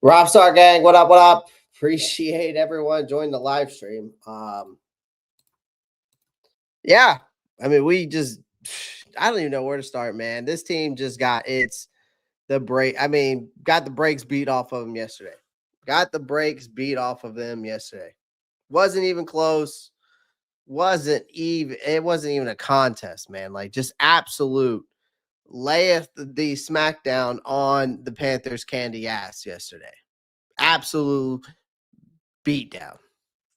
Robstar gang, what up? What up? Appreciate everyone joining the live stream. Yeah, I mean, I don't even know where to start, man. This team just got the break. I mean, got the brakes beat off of them yesterday. Got the brakes beat off of them yesterday. Wasn't even close. It wasn't even a contest, man. Like just absolute layeth the smackdown on the Panthers candy ass yesterday. Absolute beatdown.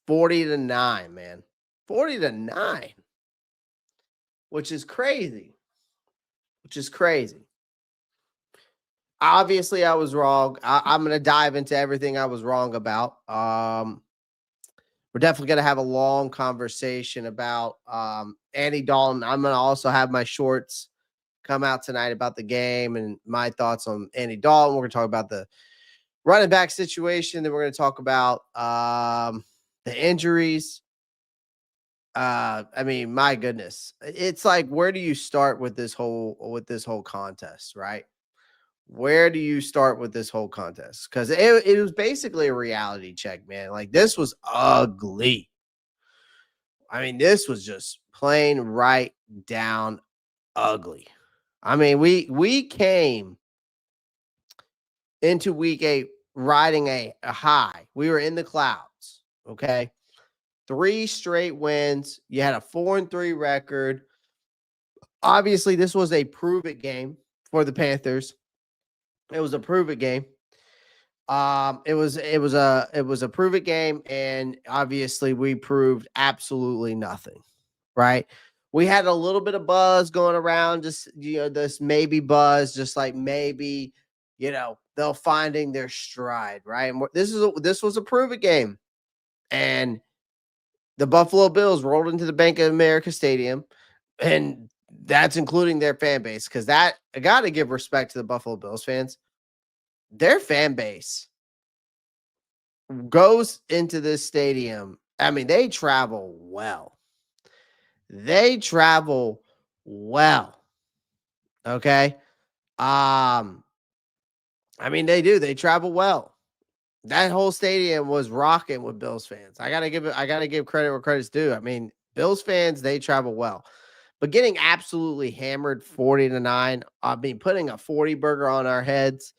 40-9, man. 40-9. Which is crazy. Obviously, I was wrong. I'm going to dive into everything I was wrong about. We're definitely going to have a long conversation about Andy Dalton. I'm going to also have my shorts come out tonight about the game and my thoughts on Andy Dalton. We're going to talk about the running back situation. Then we're going to talk about the injuries. I mean, my goodness. It's like, where do you start with this whole contest, right? Where do you start with this whole contest? Because it was basically a reality check, man. Like, this was ugly. I mean, this was just plain right down ugly. I mean, we came into week 8 riding a high. We were in the clouds, okay? 3 straight wins. You had a 4-3 record. Obviously, this was a prove-it game for the Panthers. It was a prove-it game. It was a prove-it game, and obviously, we proved absolutely nothing. Right? We had a little bit of buzz going around, just this maybe buzz, just like maybe they'll finding their stride. Right? And this was a prove-it game, and the Buffalo Bills rolled into the Bank of America Stadium, and that's including their fan base, because that I got to give respect to the Buffalo Bills fans. Their fan base goes into this stadium. I mean, they travel well. Okay. I mean, they do. They travel well. That whole stadium was rocking with Bills fans. I gotta give credit where credit's due. I mean, Bills fans, they travel well. But getting absolutely hammered 40-9, I mean, putting a 40 burger on our heads.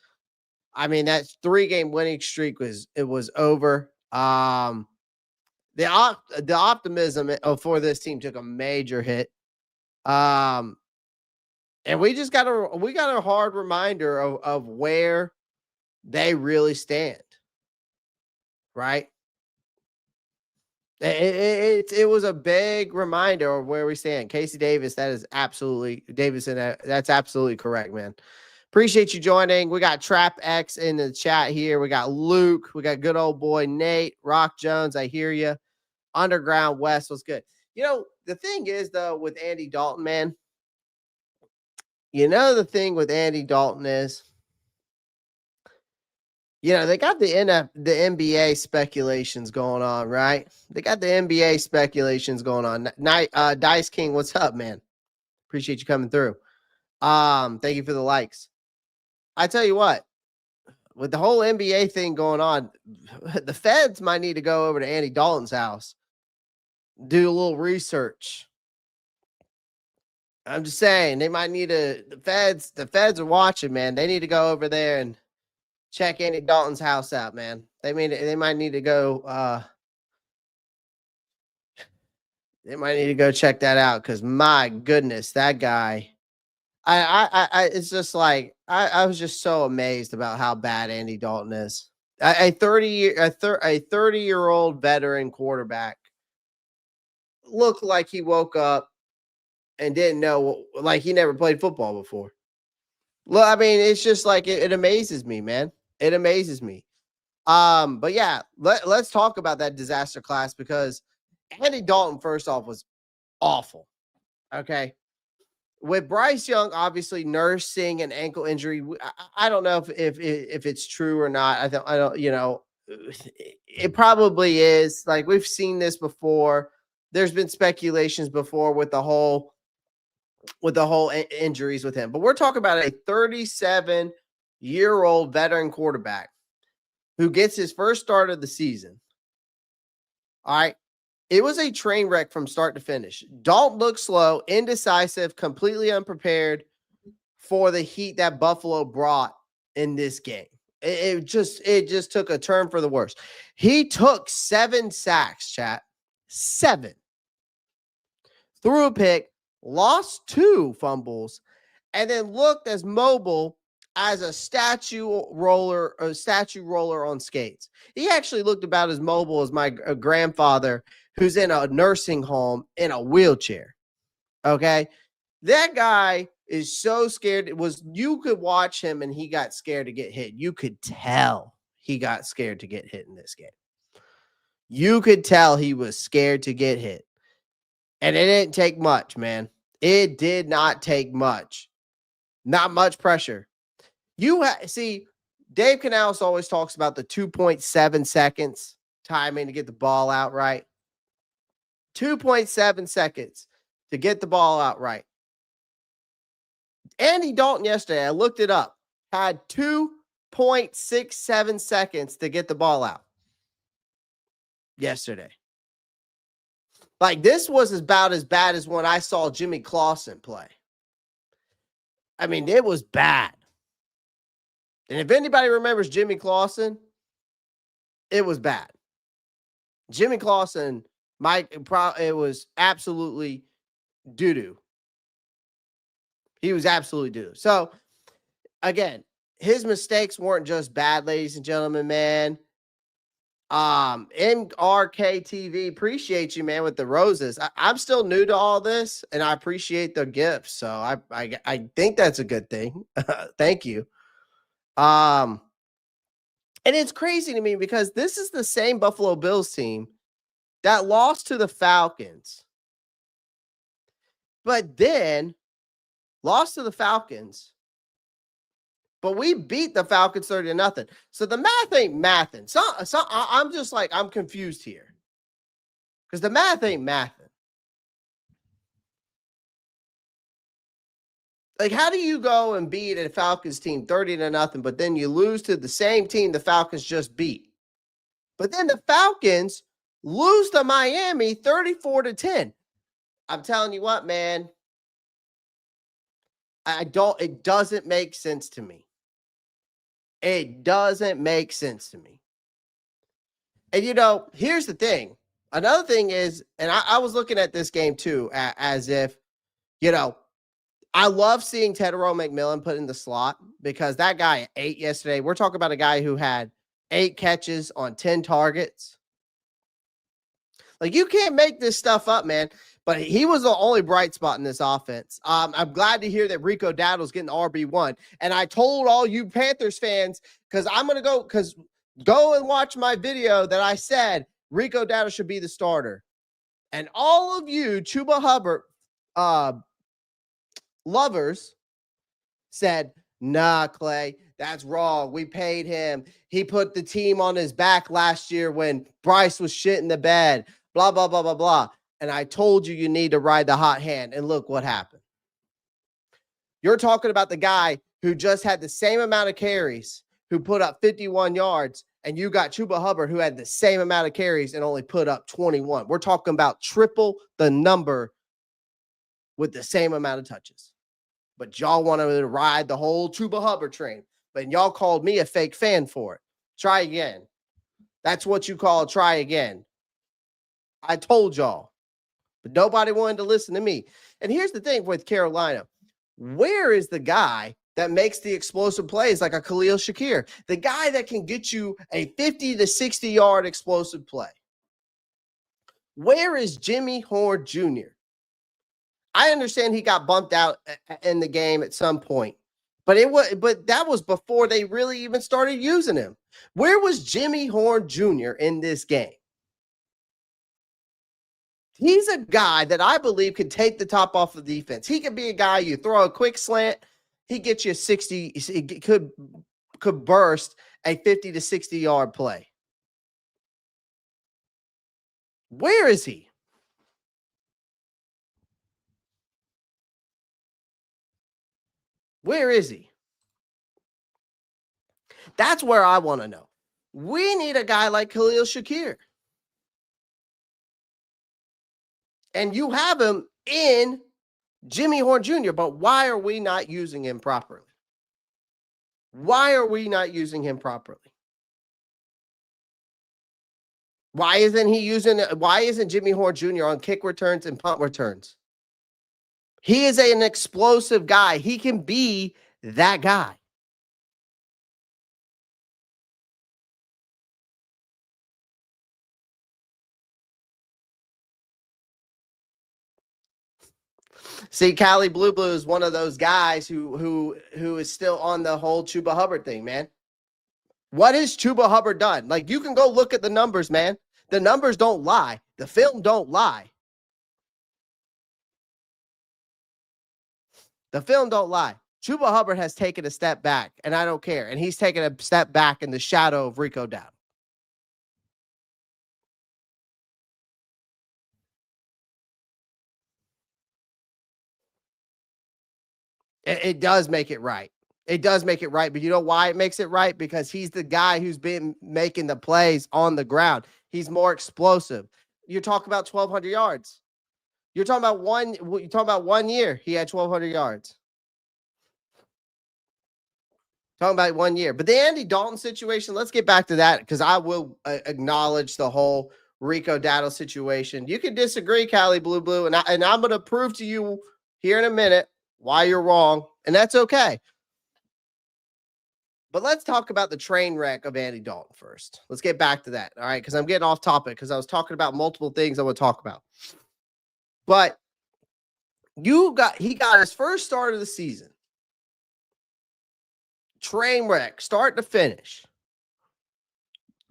I mean, that 3-game winning streak was over. The optimism for this team took a major hit. And we got a hard reminder of where they really stand. Right? It was a big reminder of where we stand. Casey Davis, that's absolutely correct, man. Appreciate you joining. We got Trap X in the chat here. We got Luke. We got good old boy Nate. Rock Jones, I hear you. Underground West was good. The thing is, though, with Andy Dalton, man, the thing with Andy Dalton is, they got the NBA speculations going on, right? They got the NBA speculations going on. Dice King, what's up, man? Appreciate you coming through. Thank you for the likes. I tell you what, with the whole NBA thing going on, the feds might need to go over to Andy Dalton's house, do a little research. I'm just saying, they might need the feds are watching, man. They need to go over there and check Andy Dalton's house out, man. They might need to go. They might need to go check that out, because my goodness, that guy. It's just like I was just so amazed about how bad Andy Dalton is. A 30-year-old veteran quarterback looked like he woke up and didn't know, like he never played football before. Well, I mean, it's just like it amazes me, man. It amazes me. But yeah, let's talk about that disaster class, because Andy Dalton, first off, was awful. Okay. With Bryce Young obviously nursing an ankle injury, I don't know if it's true or not. I don't. It probably is. Like, we've seen this before. There's been speculations before with the whole injuries with him. But we're talking about a 37-year-old veteran quarterback who gets his first start of the season. All right. It was a train wreck from start to finish. Dalton looked slow, indecisive, completely unprepared for the heat that Buffalo brought in this game. It just took a turn for the worse. He took 7 sacks, chat. 7. Threw a pick, lost 2 fumbles, and then looked as mobile as a statue roller on skates. He actually looked about as mobile as my grandfather, who's in a nursing home in a wheelchair. Okay. That guy is so scared. You could watch him and he got scared to get hit. You could tell he got scared to get hit in this game. You could tell he was scared to get hit. And it didn't take much, man. It did not take much. Not much pressure. See, Dave Canales always talks about the 2.7 seconds timing to get the ball out right. 2.7 seconds to get the ball out right. Andy Dalton yesterday, I looked it up, had 2.67 seconds to get the ball out yesterday. Like, this was about as bad as when I saw Jimmy Clausen play. I mean, it was bad. And if anybody remembers Jimmy Clausen, it was bad. Jimmy Clausen, it was absolutely doo-doo. He was absolutely doo-doo. So, again, his mistakes weren't just bad, ladies and gentlemen, man. MRK TV, appreciate you, man, with the roses. I'm still new to all this, and I appreciate the gifts. So I think that's a good thing. Thank you. And it's crazy to me because this is the same Buffalo Bills team that lost to the Falcons, but then lost to the Falcons. But we beat the Falcons 30-0. So the math ain't mathing. So I'm just like, I'm confused here. Because the math ain't mathing. Like, how do you go and beat a Falcons team 30-0, but then you lose to the same team the Falcons just beat? But then the Falcons lose to Miami 34-10. I'm telling you what, man. It doesn't make sense to me. It doesn't make sense to me. And, here's the thing. Another thing is, and I was looking at this game too, as if, I love seeing Tedero McMillan put in the slot because that guy ate yesterday. We're talking about a guy who had 8 catches on 10 targets. Like, you can't make this stuff up, man. But he was the only bright spot in this offense. I'm glad to hear that Rico Dowdle's getting RB1. And I told all you Panthers fans, because I'm going to go and watch my video that I said Rico Dowdle should be the starter. And all of you Chuba Hubbard lovers said, nah, Clay, that's wrong. We paid him. He put the team on his back last year when Bryce was shit in the bed, blah, blah, blah, blah, blah. And I told you need to ride the hot hand. And look what happened. You're talking about the guy who just had the same amount of carries, who put up 51 yards, and you got Chuba Hubbard, who had the same amount of carries and only put up 21. We're talking about triple the number with the same amount of touches. But y'all wanted to ride the whole Chuba Hubbard train. But y'all called me a fake fan for it. Try again. That's what you call try again. I told y'all. But nobody wanted to listen to me. And here's the thing with Carolina. Where is the guy that makes the explosive plays like a Khalil Shakir? The guy that can get you a 50 to 60-yard explosive play. Where is Jimmy Horn Jr.? I understand he got bumped out in the game at some point. But that was before they really even started using him. Where was Jimmy Horn Jr. in this game? He's a guy that I believe could take the top off of the defense. He could be a guy you throw a quick slant, he gets you 60, he could burst a 50 to 60-yard play. Where is he? Where is he? That's where I want to know. We need a guy like Khalil Shakir. And you have him in Jimmy Horn Jr., but why are we not using him properly? Why are we not using him properly? Why isn't Jimmy Horn Jr. on kick returns and punt returns? He is an explosive guy. He can be that guy. See, Cali Blue Blue is one of those guys who is still on the whole Chuba Hubbard thing, man. What has Chuba Hubbard done? Like, you can go look at the numbers, man. The numbers don't lie. The film don't lie. The film don't lie. Chuba Hubbard has taken a step back, and I don't care. And he's taken a step back in the shadow of Rico Dowdle. It does make it right. It does make it right. But you know why it makes it right? Because he's the guy who's been making the plays on the ground. He's more explosive. You're talking about 1,200 yards. You're talking about 1 year. He had 1,200 yards. Talking about 1 year. But the Andy Dalton situation, let's get back to that because I will acknowledge the whole Rico Dowdle situation. You can disagree, Cali Blue Blue, and I'm going to prove to you here in a minute why you're wrong, and that's okay. But let's talk about the train wreck of Andy Dalton first. Let's get back to that, all right? Because I'm getting off topic because I was talking about multiple things I want to talk about. But he got his first start of the season. Train wreck, start to finish.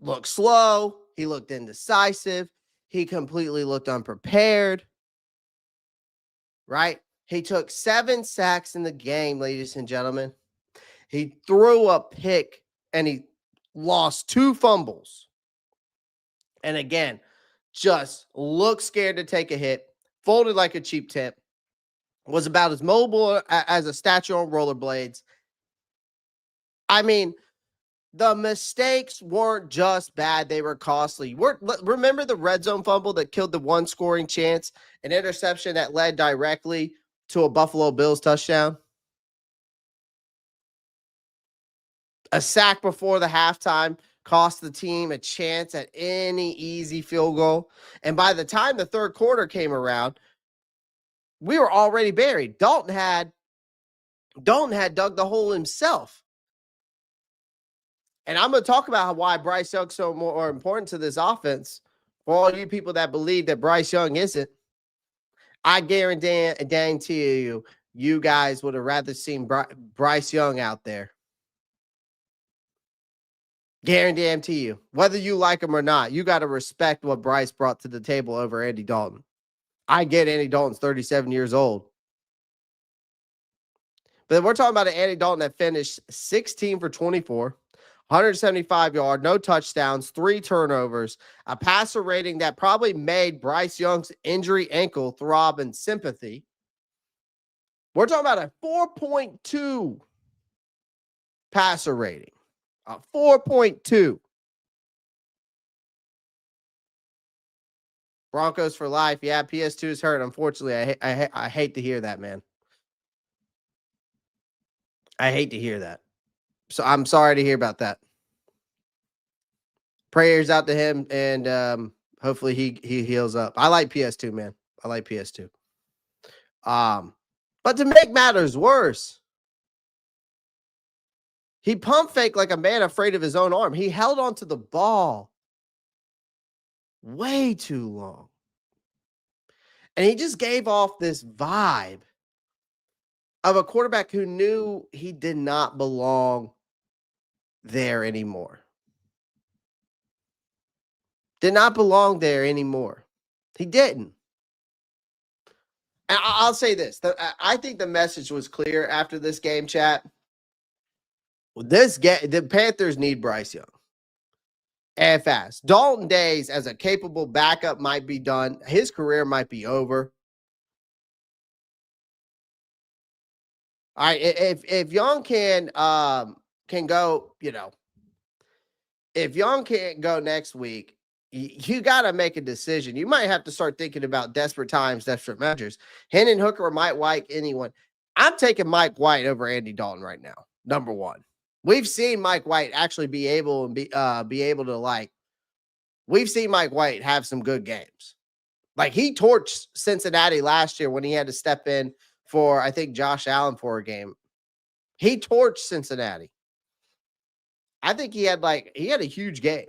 Looked slow. He looked indecisive. He completely looked unprepared. Right? He took 7 sacks in the game, ladies and gentlemen. He threw a pick and he lost 2 fumbles. And again, just looked scared to take a hit, folded like a cheap tip, was about as mobile as a statue on rollerblades. I mean, the mistakes weren't just bad, they were costly. Remember the red zone fumble that killed the 1 scoring chance, an interception that led directly to a Buffalo Bills touchdown? A sack before the halftime cost the team a chance at any easy field goal. And by the time the third quarter came around, we were already buried. Dalton had dug the hole himself. And I'm going to talk about why Bryce Young's so more important to this offense. For all you people that believe that Bryce Young isn't, I guarantee you guys would have rather seen Bryce Young out there. Guarantee you. Whether you like him or not, you got to respect what Bryce brought to the table over Andy Dalton. I get Andy Dalton's 37 years old. But we're talking about an Andy Dalton that finished 16 for 24, 175 yards, no touchdowns, 3 turnovers, a passer rating that probably made Bryce Young's injury ankle throb in sympathy. We're talking about a 4.2 passer rating. A 4.2. Broncos for life. Yeah, PS2 is hurt. Unfortunately, I hate to hear that, man. I hate to hear that. So I'm sorry to hear about that. Prayers out to him, and hopefully he heals up. I like PS2, man. I like PS2. But to make matters worse, he pump faked like a man afraid of his own arm. He held onto the ball way too long. And he just gave off this vibe of a quarterback who knew he did not belong there anymore. Did not belong there anymore. He didn't. And I'll say this. I think the message was clear after this game, chat. The Panthers need Bryce Young. And fast. Dalton days as a capable backup might be done. His career might be over. All right. If Young can go, if Young can't go next week, you got to make a decision. You might have to start thinking about desperate times, desperate measures. Hendon Hooker or Mike White, anyone. I'm taking Mike White over Andy Dalton right now. Number one, we've seen Mike White actually be able to we've seen Mike White have some good games. Like he torched Cincinnati last year when he had to step in for, I think, Josh Allen for a game. He torched Cincinnati. I think he had a huge game.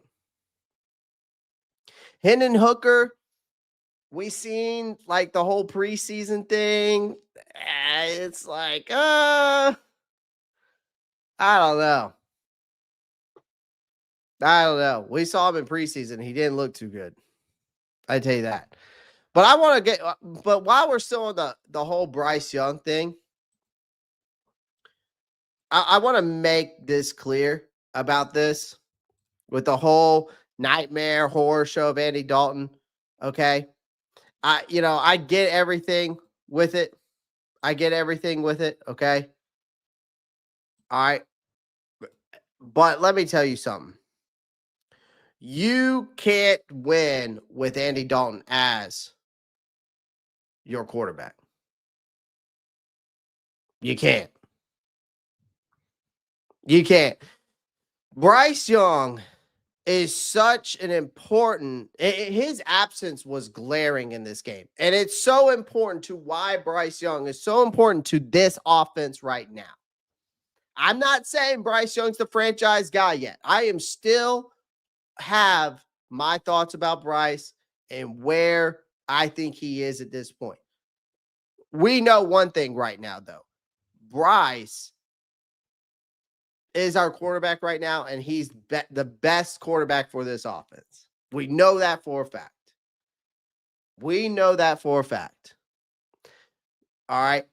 Hendon Hooker, we seen like the whole preseason thing. It's like, I don't know. We saw him in preseason. He didn't look too good. I tell you that. But while we're still on the whole Bryce Young thing, I want to make this clear about this with the whole nightmare horror show of Andy Dalton. Okay. I get everything with it. Okay. All right. But let me tell you something. You can't win with Andy Dalton as your quarterback. You can't. Bryce Young is such an important, his absence was glaring in this game. And it's so important to why Bryce Young is so important to this offense right now. I'm not saying Bryce Young's the franchise guy yet. I am still have my thoughts about Bryce and where I think he is at this point. We know one thing right now, though. Bryce is our quarterback right now, and he's the best quarterback for this offense. We know that for a fact. All right.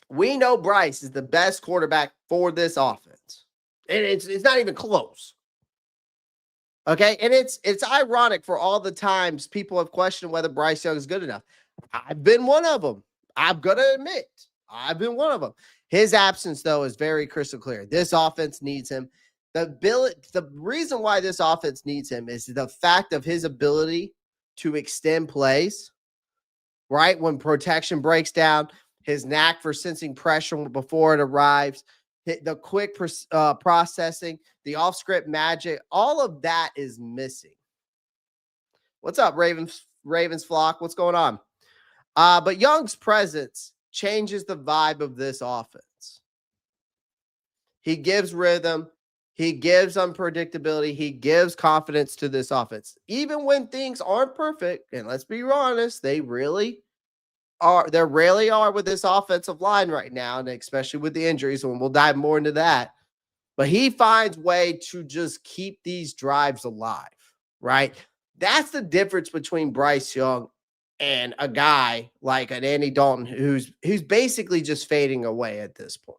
We know Bryce is the best quarterback for this offense. And it's not even close. Okay. And it's ironic for all the times people have questioned whether Bryce Young is good enough. I've been one of them. I'm going to admit, I've been one of them. His absence, though, is very crystal clear. This offense needs him. The reason why this offense needs him is the fact of his ability to extend plays, right? When protection breaks down, his knack for sensing pressure before it arrives, the quick processing, the off-script magic, all of that is missing. What's up, Ravens flock? What's going on? But Young's presence changes the vibe of this offense. He gives rhythm. He gives unpredictability. He gives confidence to this offense. Even when things aren't perfect, and let's be honest, they really are. There really are with this offensive line right now, and especially with the injuries, and we'll dive more into that. But he finds a way to just keep these drives alive, right? That's the difference between Bryce Young and a guy like an Andy Dalton who's basically just fading away at this point,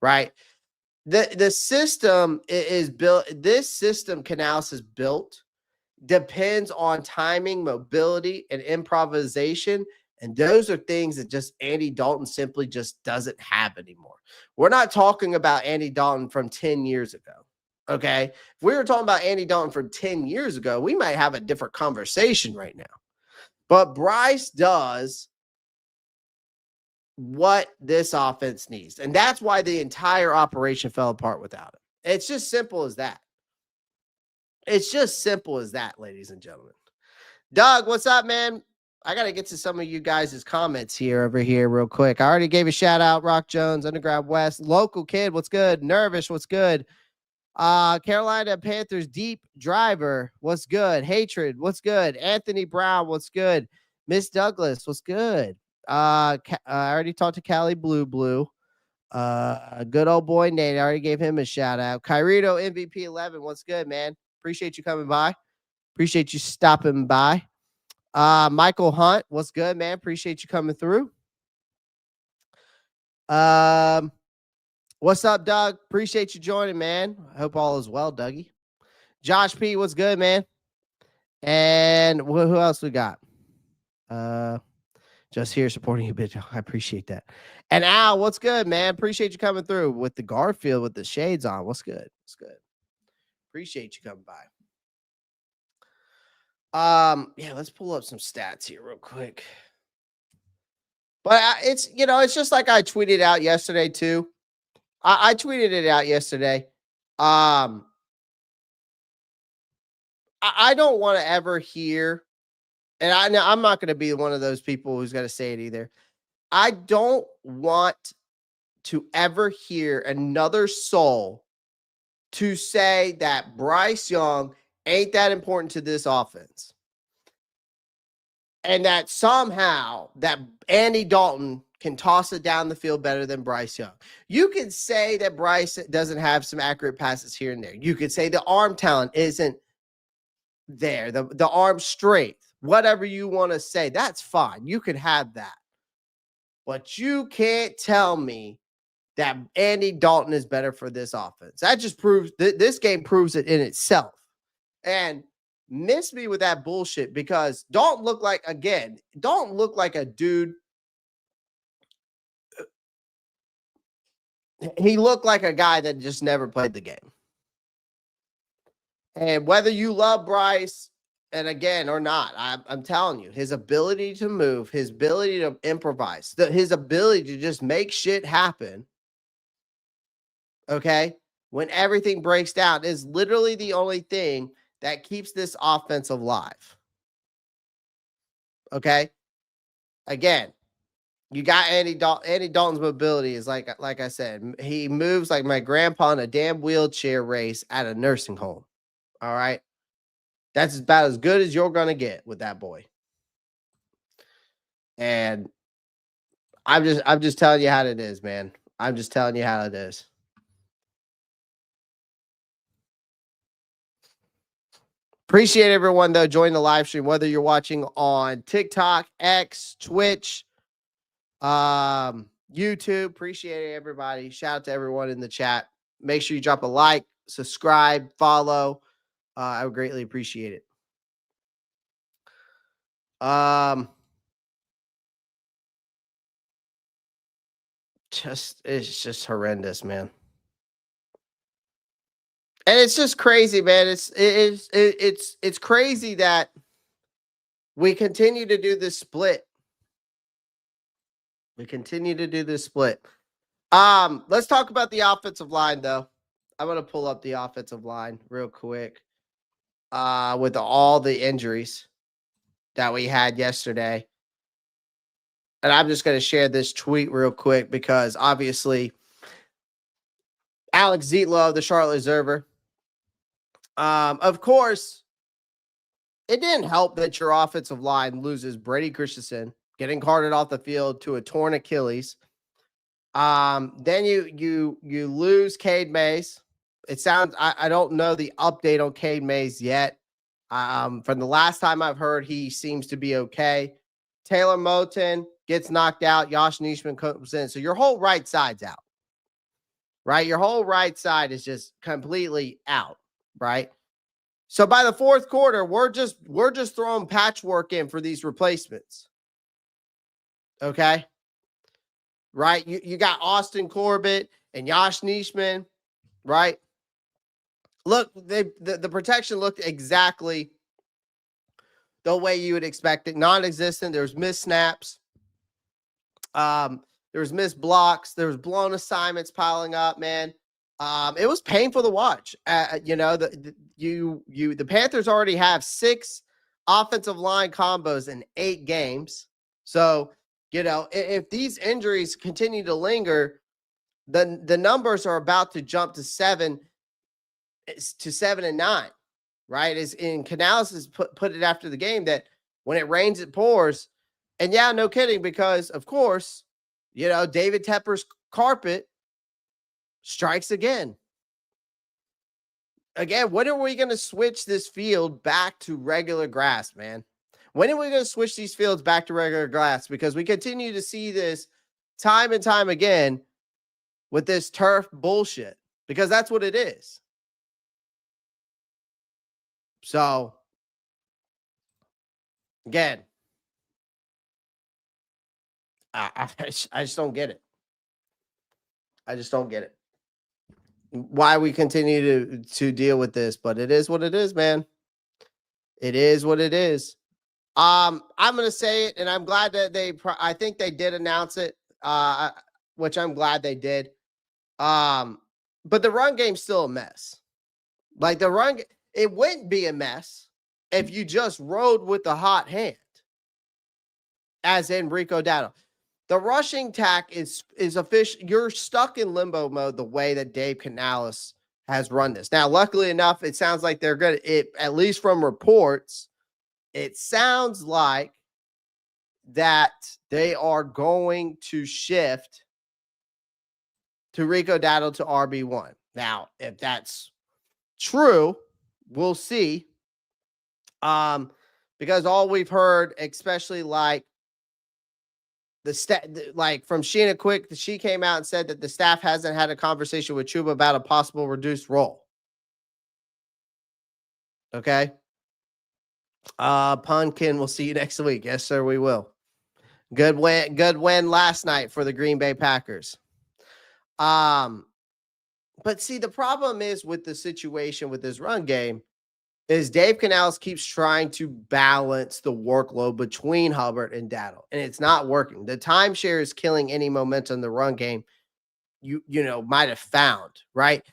right? The system is built. This system Canales has built depends on timing, mobility, and improvisation. And those are things that just Andy Dalton simply just doesn't have anymore. We're not talking about Andy Dalton from 10 years ago. Okay. If we were talking about Andy Dalton from 10 years ago, we might have a different conversation right now. But Bryce does what this offense needs. And that's why the entire operation fell apart without him. It's just simple as that. Ladies and gentlemen. Doug, what's up, man? I got to get to some of you guys' comments over here real quick. I already gave a shout out. Rock Jones, Undergrad West, Local Kid, what's good? Nervous, what's good? Carolina Panthers Deep Driver, what's good? Hatred, what's good? Anthony Brown, what's good? Miss Douglas, what's good? I already talked to Cali Blue. Good old boy Nate, I already gave him a shout out. Kyrito MVP 11, what's good, man? Appreciate you coming by. Appreciate you stopping by. Michael Hunt, what's good, man? Appreciate you coming through. What's up, Doug? Appreciate you joining, man. I hope all is well, Dougie. Josh P, what's good, man? And who else we got? Just here supporting you, bitch. I appreciate that. And Al, what's good, man? Appreciate you coming through with the Garfield with the shades on. What's good? Appreciate you coming by. Yeah, let's pull up some stats here real quick. But it's just like I tweeted out yesterday too. I tweeted it out yesterday. I don't want to ever hear, and I'm not going to be one of those people who's going to say it either. I don't want to ever hear another soul to say that Bryce Young ain't that important to this offense. And that somehow that Andy Dalton can toss it down the field better than Bryce Young. You could say that Bryce doesn't have some accurate passes here and there. You could say the arm talent isn't there, the arm strength, whatever you want to say. That's fine. You could have that. But you can't tell me that Andy Dalton is better for this offense. That just proves this game proves it in itself. And miss me with that bullshit because Dalton looked like a dude. He looked like a guy that just never played the game. And whether you love Bryce and again or not, I'm telling you, his ability to move, his ability to improvise, his ability to just make shit happen. Okay. When everything breaks down is literally the only thing that keeps this offense alive. Okay. Again, you got Andy Dalton. Andy Dalton's mobility is like I said, he moves like my grandpa in a damn wheelchair race at a nursing home. All right. That's about as good as you're going to get with that boy. And I'm just telling you how it is, man. I'm just telling you how it is. Appreciate everyone, though, join the live stream, whether you're watching on TikTok, X, Twitch, YouTube. Appreciate everybody. Shout out to everyone in the chat. Make sure you drop a like, subscribe, follow. I would greatly appreciate it. It's just horrendous, man. And it's just crazy, man. It's crazy that we continue to do this split. Let's talk about the offensive line, though. I'm going to pull up the offensive line real quick. With all the injuries that we had yesterday. And I'm just going to share this tweet real quick because obviously Alex Zietlow of the Charlotte Observer. Of course, it didn't help that your offensive line loses Brady Christensen, getting carted off the field to a torn Achilles. Then you lose Cade Mays. It sounds I don't know the update on Cade Mays yet. From the last time I've heard, he seems to be okay. Taylor Moton gets knocked out. Josh Nijman comes in. So your whole right side's out, right? Your whole right side is just completely out, right? So by the fourth quarter, we're just throwing patchwork in for these replacements. Okay? Right? You got Austin Corbett and Josh Nijman, right? Look, the protection looked exactly the way you would expect it. Non-existent. There was missed snaps. There was missed blocks. There was blown assignments piling up, man. It was painful to watch. The Panthers already have 6 offensive line combos in 8 games. So, if these injuries continue to linger, the numbers are about to jump to 7 and 9, right? As in Canales has put it after the game that when it rains, it pours. And yeah, no kidding, because of course, David Tepper's carpet strikes again. Again, when are we going to switch this field back to regular grass, man? When are we going to switch these fields back to regular grass? Because we continue to see this time and time again with this turf bullshit, because that's what it is. So, again, I just don't get it. I just don't get it. why we continue to deal with this, but it is what it is, man. It is what it is. I'm gonna say it, and I'm glad that I think they did announce it, which I'm glad they did. But the run game's still a mess. Like it wouldn't be a mess if you just rode with the hot hand, as in Rico Dowdle. The rushing tack is official. You're stuck in limbo mode the way that Dave Canales has run this. Now, luckily enough, it sounds like they're good. At least from reports, it sounds like that they are going to shift to Rico Dowdle to RB1. Now, if that's true, we'll see. Because all we've heard, especially like from Sheena Quick, she came out and said that the staff hasn't had a conversation with Chuba about a possible reduced role. Okay. Punkin, we'll see you next week. Yes, sir, we will. Good win last night for the Green Bay Packers. But see, the problem is with the situation with this run game is Dave Canales keeps trying to balance the workload between Hubbard and Dowdle, and it's not working. The timeshare is killing any momentum in the run game you might have found, right?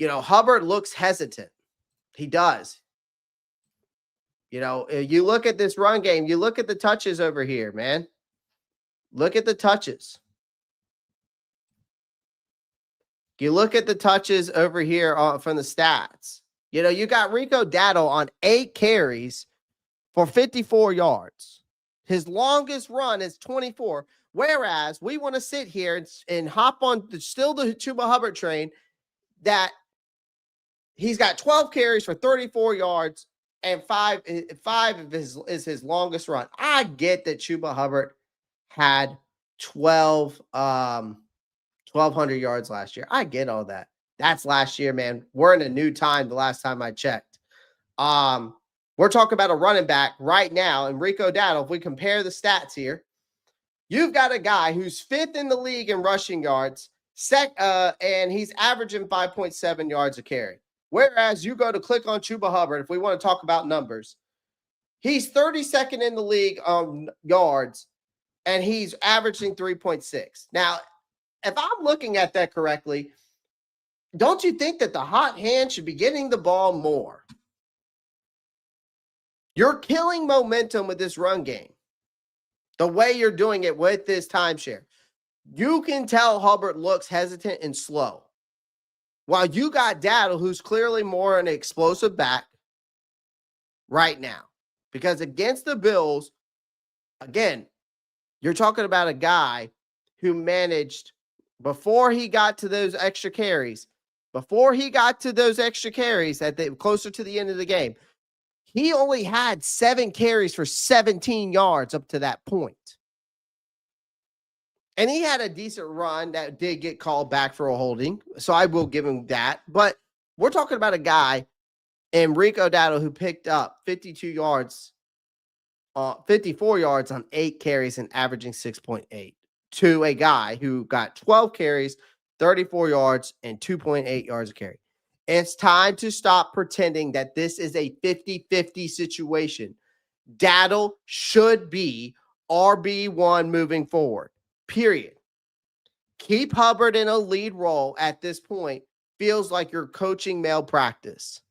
Hubbard looks hesitant. He does. You look at this run game, you look at the touches over here, man. Look at the touches. You look at the touches over here from the stats. You got Rico Dowdle on 8 carries for 54 yards. His longest run is 24. Whereas we want to sit here and hop on the Chuba Hubbard train that he's got 12 carries for 34 yards and five of is his longest run. I get that Chuba Hubbard had 1,200 yards last year. I get all that. That's last year, man. We're in a new time the last time I checked. We're talking about a running back right now, and Rico Dowdle. If we compare the stats here, you've got a guy who's 5th in the league in rushing yards, and he's averaging 5.7 yards a carry. Whereas you go to click on Chuba Hubbard, if we want to talk about numbers, he's 32nd in the league on yards, and he's averaging 3.6. Now, if I'm looking at that correctly, don't you think that the hot hand should be getting the ball more? You're killing momentum with this run game. The way you're doing it with this timeshare. You can tell Hubbard looks hesitant and slow. While you got Dowdle, who's clearly more an explosive back right now. Because against the Bills, again, you're talking about a guy who managed, before he got to those extra carries, at closer to the end of the game, he only had 7 carries for 17 yards up to that point. And he had a decent run that did get called back for a holding, so I will give him that. But we're talking about a guy in Rico Dowdle who picked up 54 yards on 8 carries and averaging 6.8, to a guy who got 12 carries, 34 yards, and 2.8 yards a carry. It's time to stop pretending that this is a 50-50 situation. Dowdle should be RB1 moving forward, period. Keep Hubbard in a lead role at this point feels like you're coaching malpractice.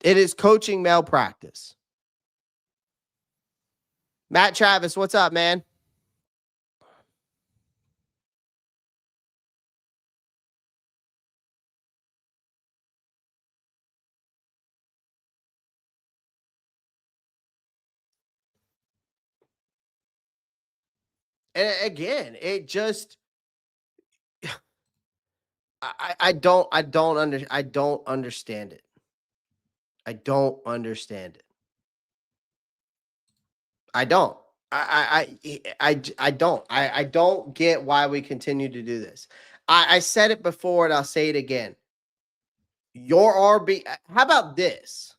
It is coaching malpractice. Matt Travis, what's up, man? And again, it just I don't understand it. I don't understand it. I don't. I don't. I don't get why we continue to do this. I said it before and I'll say it again. Your RB, how about this?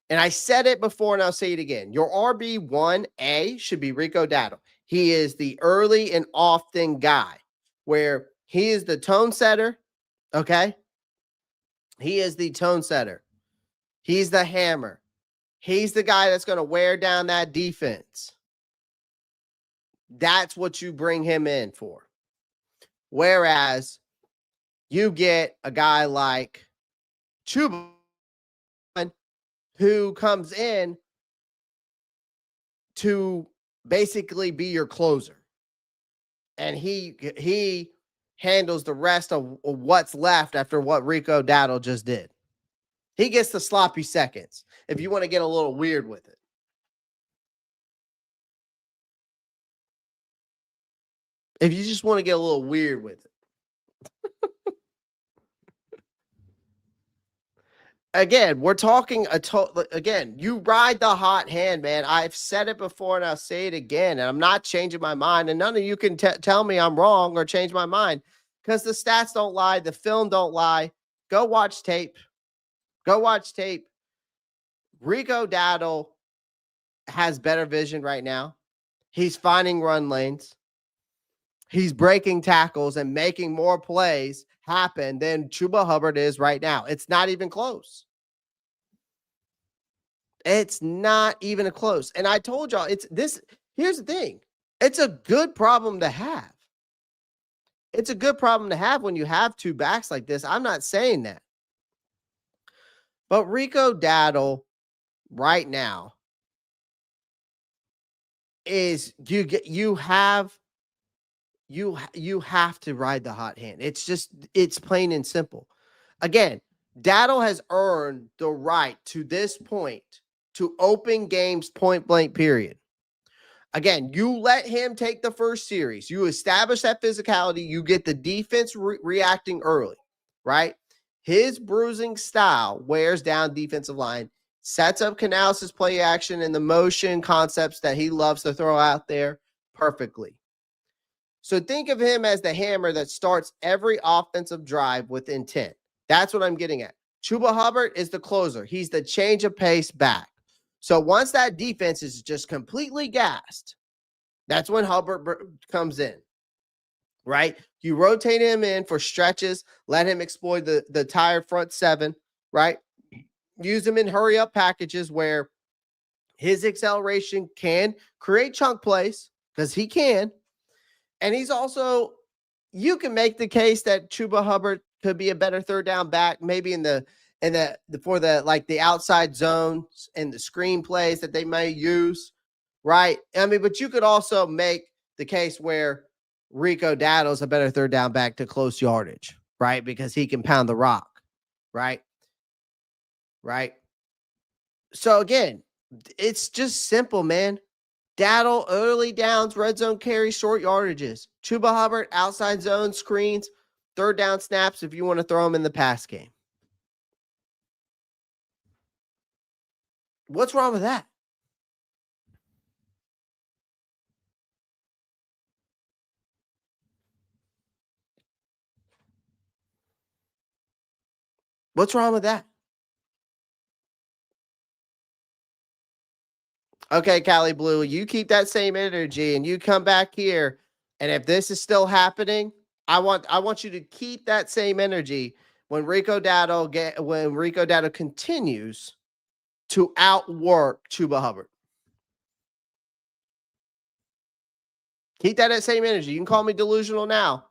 And I said it before and I'll say it again. Your RB1A should be Rico Dowdle. He is the early and often guy where he is the tone setter. Okay. He is the tone setter. He's the hammer. He's the guy that's going to wear down that defense. That's what you bring him in for. Whereas you get a guy like Chuba who comes in to basically be your closer. And he handles the rest of what's left after what Rico Dowdle just did. He gets the sloppy seconds if you want to get a little weird with it. If you just want to get a little weird with it. Again, we're talking again, you ride the hot hand, man. I've said it before and I'll say it again, and I'm not changing my mind, and none of you can tell me I'm wrong or change my mind because the stats don't lie. The film don't lie. Go watch tape. Go watch tape. Rico Dowdle has better vision right now. He's finding run lanes. He's breaking tackles and making more plays happen than Chuba Hubbard is right now. It's not even close. It's not even close. And I told y'all, here's the thing. It's a good problem to have. It's a good problem to have when you have two backs like this. I'm not saying that. But Rico Dowdle right now is you have to ride the hot hand. It's plain and simple. Again, Dowdle has earned the right to this point to open games point blank period. Again, you let him take the first series. You establish that physicality. You get the defense reacting early, right? His bruising style wears down defensive line, sets up Canales' play action and the motion concepts that he loves to throw out there perfectly. So think of him as the hammer that starts every offensive drive with intent. That's what I'm getting at. Chuba Hubbard is the closer. He's the change of pace back. So once that defense is just completely gassed, that's when Hubbard comes in, right? You rotate him in for stretches, let him exploit the tired front seven, right? Use him in hurry-up packages where his acceleration can create chunk plays, because he can. And he's also, you can make the case that Chuba Hubbard could be a better third down back, maybe for the outside zones and the screen plays that they may use, right? I mean, but you could also make the case where Rico Dowdle is a better third down back to close yardage, right? Because he can pound the rock, right? Right. So again, it's just simple, man. Dowdle, early downs, red zone carry, short yardages. Chuba Hubbard, outside zone, screens, third down snaps if you want to throw him in the pass game. What's wrong with that? What's wrong with that? Okay, Cali Blue, you keep that same energy and you come back here. And if this is still happening, I want you to keep that same energy when Rico Dowdle continues to outwork Chuba Hubbard. Keep that same energy. You can call me delusional now.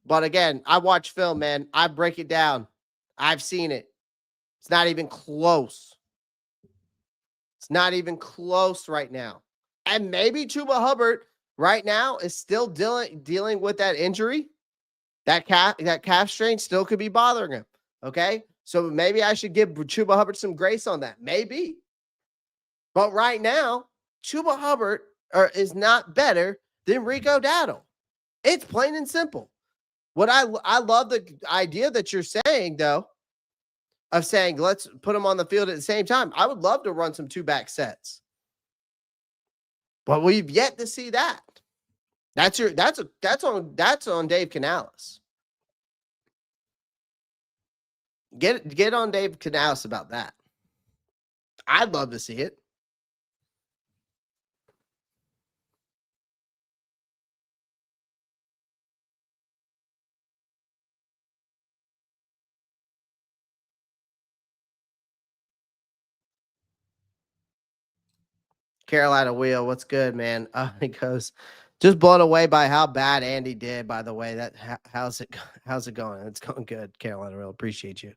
But again, I watch film, man. I break it down. I've seen it. It's not even close. It's not even close right now. And maybe Chuba Hubbard right now is still dealing with that injury. That calf strain still could be bothering him. Okay. So maybe I should give Chuba Hubbard some grace on that. Maybe. But right now, Chuba Hubbard is not better than Rico Dowdle. It's plain and simple. What I love the idea that you're saying, though, of saying let's put them on the field at the same time. I would love to run some two-back sets. But we've yet to see that. That's on Dave Canales. Get on Dave Canales about that. I'd love to see it. Carolina Wheel, what's good, man? He goes, just blown away by how bad Andy did. By the way, how's it going? It's going good, Carolina Wheel. Appreciate you.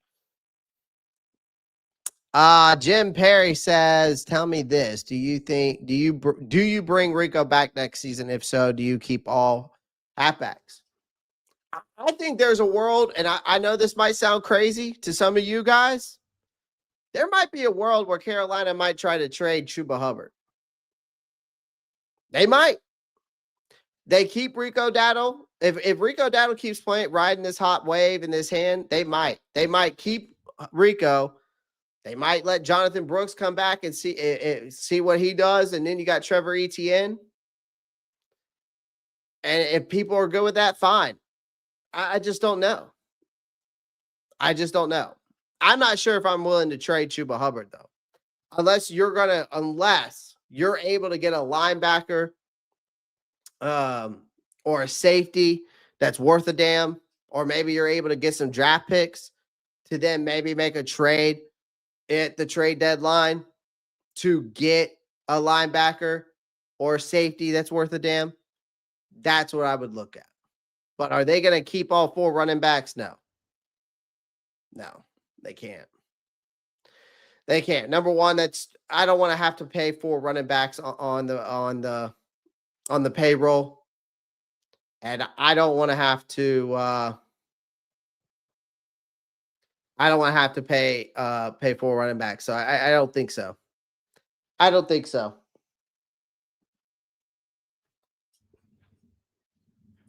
Jim Perry says, "Tell me this: do you bring Rico back next season? If so, do you keep all halfbacks?" I think there's a world, and I know this might sound crazy to some of you guys. There might be a world where Carolina might try to trade Chuba Hubbard. They might. They keep Rico Dowdle. If Rico Dowdle keeps riding this hot wave in this hand, they might. They might keep Rico. They might let Jonathan Brooks come back and see what he does, and then you got Trevor Etienne. And if people are good with that, fine. I just don't know. I just don't know. I'm not sure if I'm willing to trade Chuba Hubbard, though. Unless you're able to get a linebacker or a safety that's worth a damn, or maybe you're able to get some draft picks to then maybe make a trade at the trade deadline to get a linebacker or a safety that's worth a damn. That's what I would look at. But are they going to keep all 4 running backs? No. No, they can't. They can't. Number one, I don't want to have to pay 4 running backs on the payroll, and I don't want to have to. I don't want to have to pay 4 running backs. So I don't think so. I don't think so.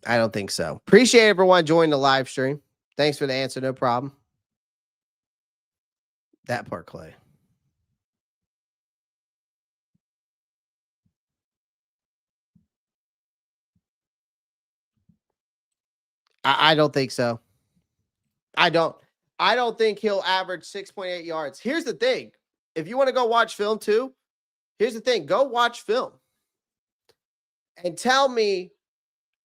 I don't think so. Appreciate everyone joining the live stream. Thanks for the answer. No problem. That part, Clay. I don't think so. I don't think he'll average 6.8 yards. Here's the thing. If you want to go watch film too, here's the thing. Go watch film. And tell me,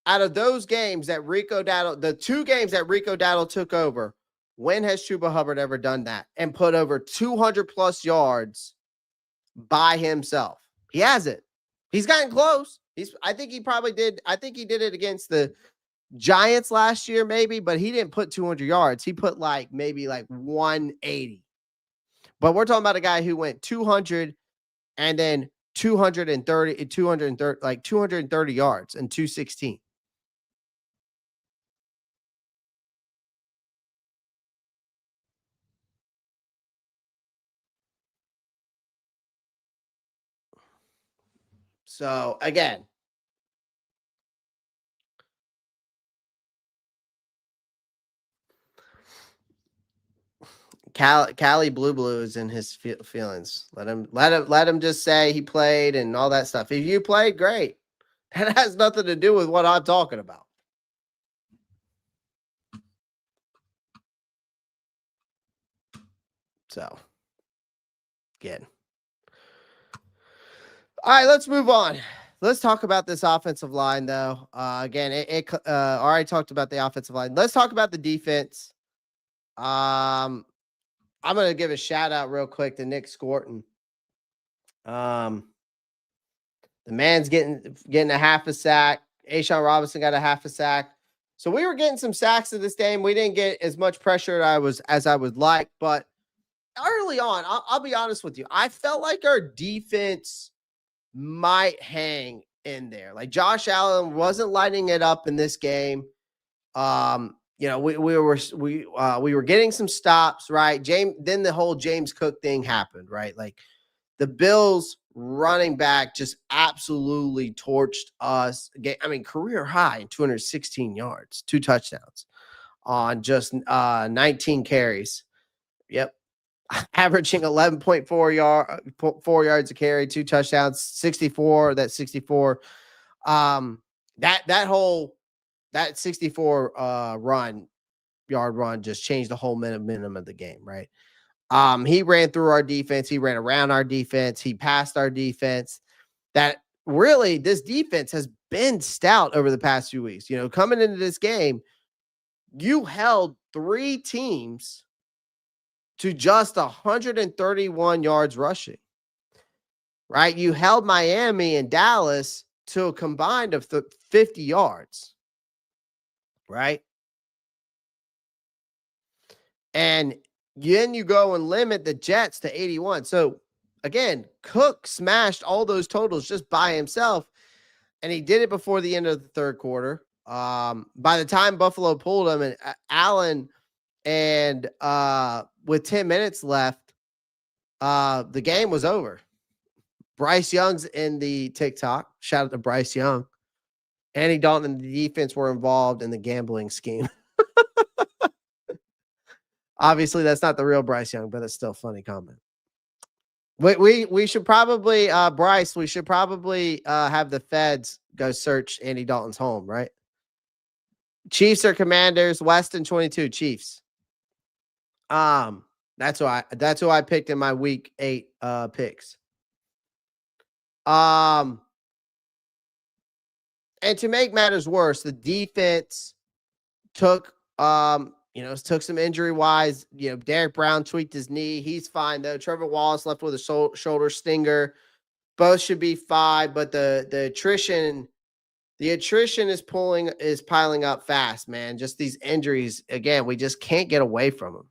out of those games that Rico Dowdle, the 2 games that Rico Dowdle took over, when has Chuba Hubbard ever done that and put over 200 plus yards by himself? He hasn't. He's gotten close. I think he did it against the Giants last year, maybe, but he didn't put 200 yards. He put maybe 180. But we're talking about a guy who went 200 and then 230, like 230 yards and 216. So again, Cali Blue is in his feelings. Let him just say he played and all that stuff. If you played, great. That has nothing to do with what I'm talking about. So, again. All right, let's move on. Let's talk about this offensive line, though. Again, already talked about the offensive line. Let's talk about the defense. I'm going to give a shout out real quick to Nick Scorton. The man's getting a half a sack. A'Shawn Robinson got a half a sack. So we were getting some sacks in this game. We didn't get as much pressure as I would like, but early on, I'll be honest with you, I felt like our defense might hang in there. Like Josh Allen wasn't lighting it up in this game. We were getting some stops, right? Then the whole James Cook thing happened, right? Like the Bills running back just absolutely torched us. I mean, career high, 216 yards, 2 touchdowns on just 19 carries. Yep. Averaging 11.4 yards a carry, 2 touchdowns, 64. That 64. That 64 yard run just changed the whole minimum of the game, right? He ran through our defense. He ran around our defense. He passed our defense. That really, this defense has been stout over the past few weeks. Coming into this game, you held 3 teams to just 131 yards rushing, right? You held Miami and Dallas to a combined of 50 yards, right? And then you go and limit the Jets to 81. So again, Cook smashed all those totals just by himself, and he did it before the end of the third quarter. By the time Buffalo pulled him, and Allen, and with 10 minutes left, the game was over. Bryce Young's in the TikTok. Shout out to Bryce Young. Andy Dalton and the defense were involved in the gambling scheme. Obviously, that's not the real Bryce Young, but it's still a funny comment. We should probably, Bryce, we should probably have the feds go search Andy Dalton's home, right? Chiefs or Commanders, Weston 22, Chiefs. That's who I picked in my week 8 picks. And to make matters worse, the defense took some injury wise. Derek Brown tweaked his knee. He's fine though. Trevor Wallace left with a shoulder stinger. Both should be fine, but the attrition is piling up fast, man. Just these injuries again, we just can't get away from them.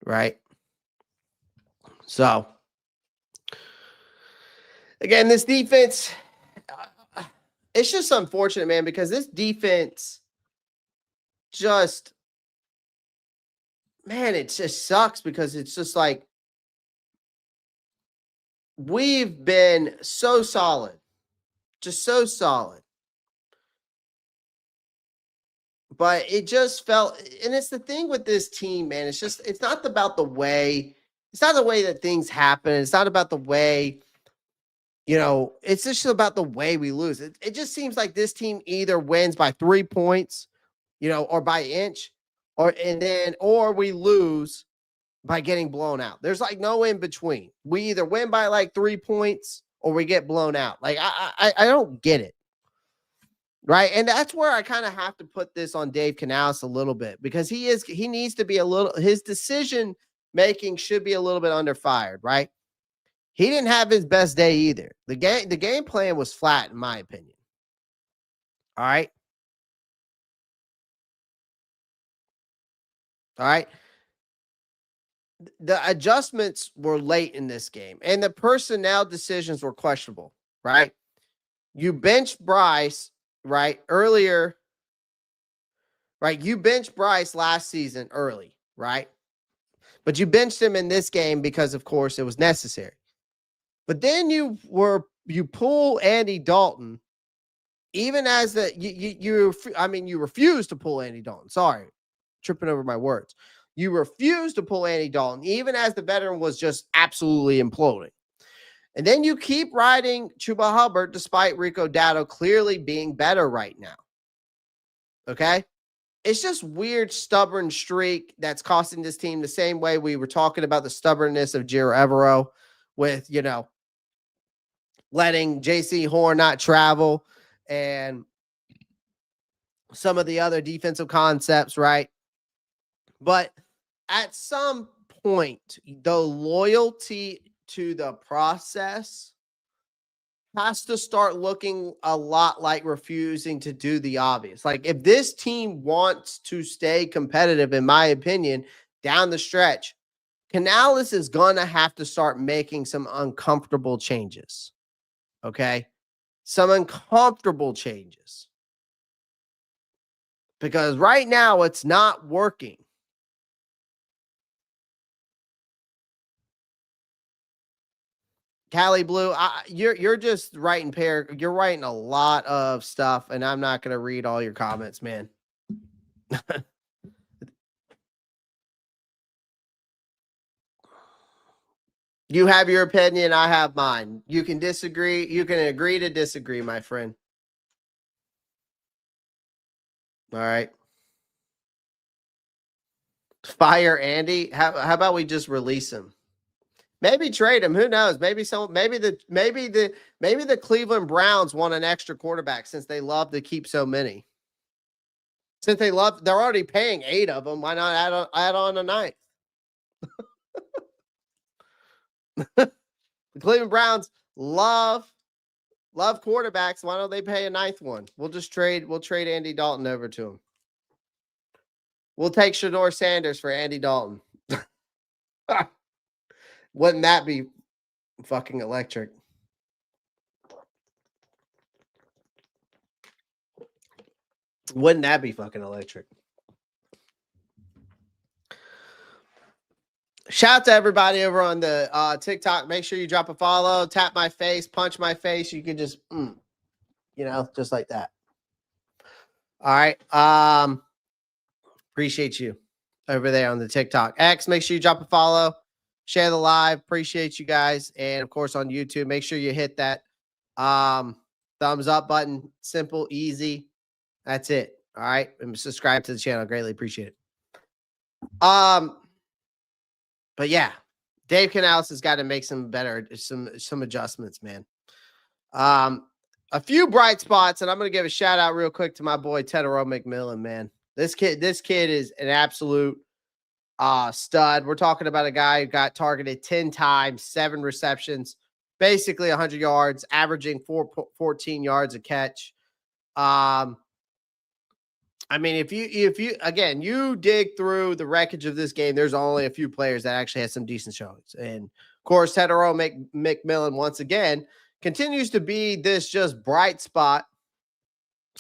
Right. So, again, this defense, it's just unfortunate, man, because this defense just, man, it just sucks because it's just like we've been so solid, just so solid. But it just felt, and it's the thing with this team, man. It's not about the way, it's not the way that things happen. It's not about the way, it's just about the way we lose. It just seems like this team either wins by 3 points, or by inch, or we lose by getting blown out. There's like no in between. We either win by like 3 points or we get blown out. Like I don't get it. Right. And that's where I kind of have to put this on Dave Canales a little bit, because he needs to be his decision making should be a little bit under fired. Right. He didn't have his best day either. The game plan was flat, in my opinion. All right. All right. The adjustments were late in this game, and the personnel decisions were questionable. Right. You benched Bryce. Right. Earlier. Right. You benched Bryce last season early. Right. But you benched him in this game because, of course, it was necessary. But then you pull Andy Dalton, even as you refuse to pull Andy Dalton. Sorry, tripping over my words. You refuse to pull Andy Dalton, even as the veteran was just absolutely imploding. And then you keep riding Chuba Hubbard, despite Rico Dowdle clearly being better right now. Okay? It's just weird, stubborn streak that's costing this team the same way we were talking about the stubbornness of Jiro Evero with, letting J.C. Horn not travel and some of the other defensive concepts, right? But at some point, the loyalty to the process has to start looking a lot like refusing to do the obvious. Like, if this team wants to stay competitive, in my opinion, down the stretch, Canales is going to have to start making some uncomfortable changes. Okay? Some uncomfortable changes. Because right now it's not working. Cali Blue, you're just writing you're writing a lot of stuff, and I'm not going to read all your comments, man. You have your opinion. I have mine. You can disagree. You can agree to disagree, my friend. All right. Fire Andy. How about we just release him? Maybe trade him. Who knows? Maybe the Cleveland Browns want an extra quarterback since they love to keep so many. Since they're already paying 8 of them. Why not add on a 9th? The Cleveland Browns love quarterbacks. Why don't they pay a 9th one? We'll trade Andy Dalton over to him. We'll take Shador Sanders for Andy Dalton. Wouldn't that be fucking electric? Wouldn't that be fucking electric? Shout out to everybody over on the TikTok. Make sure you drop a follow, tap my face, punch my face. You can just, just like that. All right. Appreciate you over there on the TikTok. X, make sure you drop a follow, share the live. Appreciate you guys. And of course on YouTube, make sure you hit that thumbs up button. Simple, easy. That's it. All right. And subscribe to the channel. Greatly appreciate it. But yeah, Dave Canales has got to make some adjustments, man. A few bright spots, and I'm going to give a shout out real quick to my boy Tre'von McMillan, man. This kid is an absolute stud. We're talking about a guy who got targeted 10 times, 7 receptions, basically 100 yards, averaging 14 yards a catch. I mean, if you again, you dig through the wreckage of this game, there's only a few players that actually had some decent showings. And of course, Tre'von McMillan once again continues to be this just bright spot.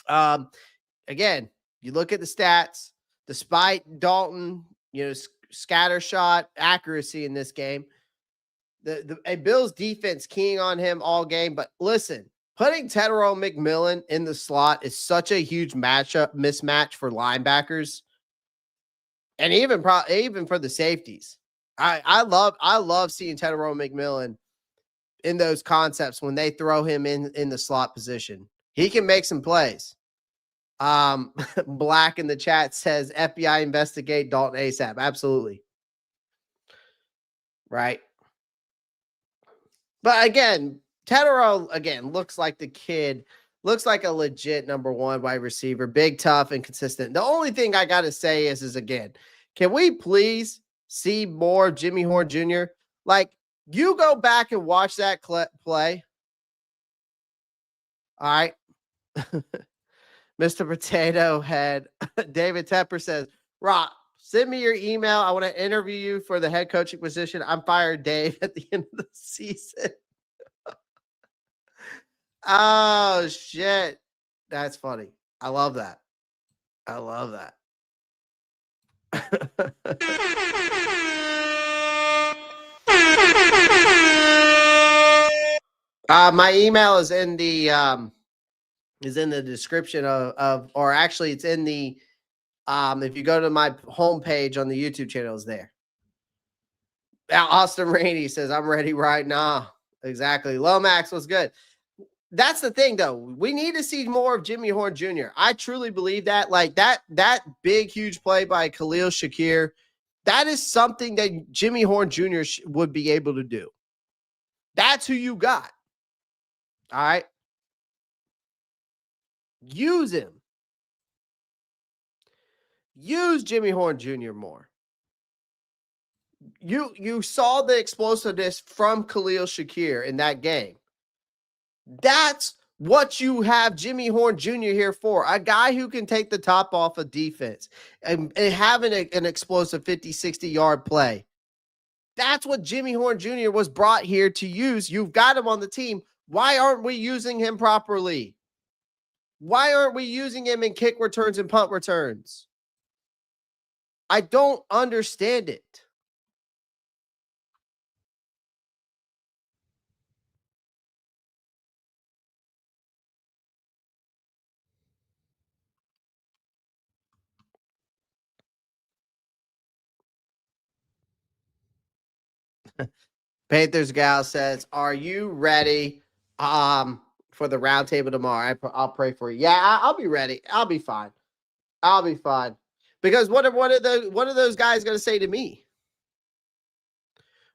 Again, you look at the stats, despite Dalton, scatter shot accuracy in this game, the Bills defense keying on him all game. But listen, putting Tre'von McMillan in the slot is such a huge mismatch for linebackers, and even for the safeties. I love seeing Tre'von McMillan in those concepts when they throw him in the slot position. He can make some plays. Black in the chat says FBI investigate Dalton ASAP. Absolutely. Right. But again, Tre'von looks like the kid, looks like a legit number 1 wide receiver, big, tough, and consistent. The only thing I got to say is again, can we please see more of Jimmy Horn Jr.? Like, you go back and watch that play. All right. Mr. Potato Head, David Tepper says, Rock, send me your email. I want to interview you for the head coaching position. I'm fired, Dave, at the end of the season. Oh, shit. That's funny. I love that. I love that. My email is in the description of or actually it's in the if you go to my homepage on the YouTube channel, is there. Austin Rainey says, I'm ready right now. Exactly. Lomax was good. That's the thing, though. We need to see more of Jimmy Horn Jr. I truly believe that. Like that big, huge play by Khalil Shakir, that is something that Jimmy Horn Jr. would be able to do. That's who you got. All right. Use him. Use Jimmy Horn Jr. more. You saw the explosiveness from Khalil Shakir in that game. That's what you have Jimmy Horn Jr. here for. A guy who can take the top off of defense and having an explosive 50, 60-yard play. That's what Jimmy Horn Jr. was brought here to use. You've got him on the team. Why aren't we using him properly? Why aren't we using him in kick returns and punt returns? I don't understand it. Panthers gal says, "Are you ready for the round table tomorrow?" I'll pray for you. Yeah, I'll be ready. I'll be fine. I'll be fine. Because what are those guys going to say to me?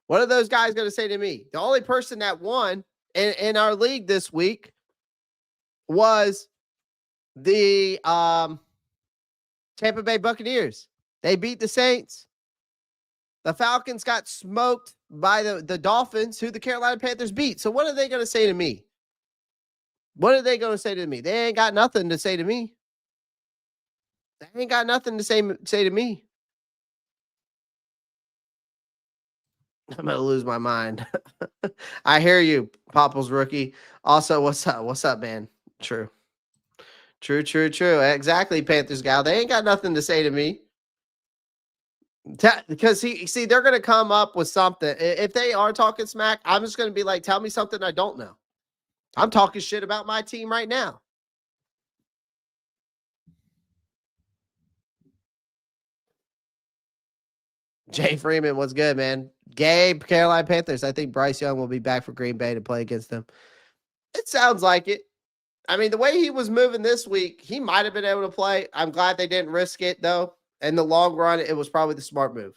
What are those guys going to say to me? The only person that won in our league this week was the Tampa Bay Buccaneers. They beat the Saints. The Falcons got smoked by the Dolphins, who the Carolina Panthers beat. So what are they going to say to me? What are they going to say to me? They ain't got nothing to say to me. They ain't got nothing to say to me. I'm going to lose my mind. I hear you, Popple's rookie. Also, what's up? What's up, man? True. Exactly, Panthers gal. They ain't got nothing to say to me. Because they're going to come up with something. If they are talking smack, I'm just going to be like, tell me something I don't know. I'm talking shit about my team right now. Jay Freeman, what's good, man? Gabe, Carolina Panthers. I think Bryce Young will be back for Green Bay to play against them. It sounds like it. I mean, the way he was moving this week, he might have been able to play. I'm glad they didn't risk it, though. In the long run, it was probably the smart move.